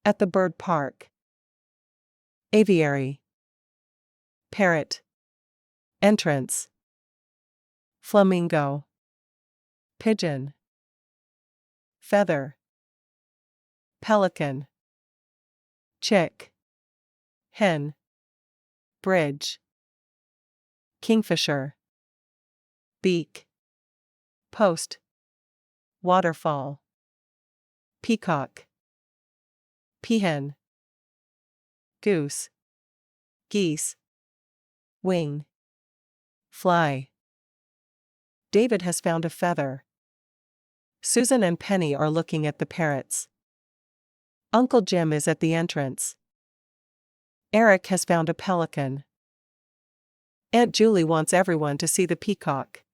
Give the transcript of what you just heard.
At the bird park. Aviary. Parrot. Entrance. Flamingo. Pigeon. Feather. Pelican. Chick. Hen. Bridge. Kingfisher. Beak. Post. Waterfall. Peacock. Peahen. Goose. Geese. Wing. Fly. David has found a feather. Susan and Penny are looking at the parrots. Uncle Jim is at the entrance. Eric has found a pelican. Aunt Julie wants everyone to see the peacock.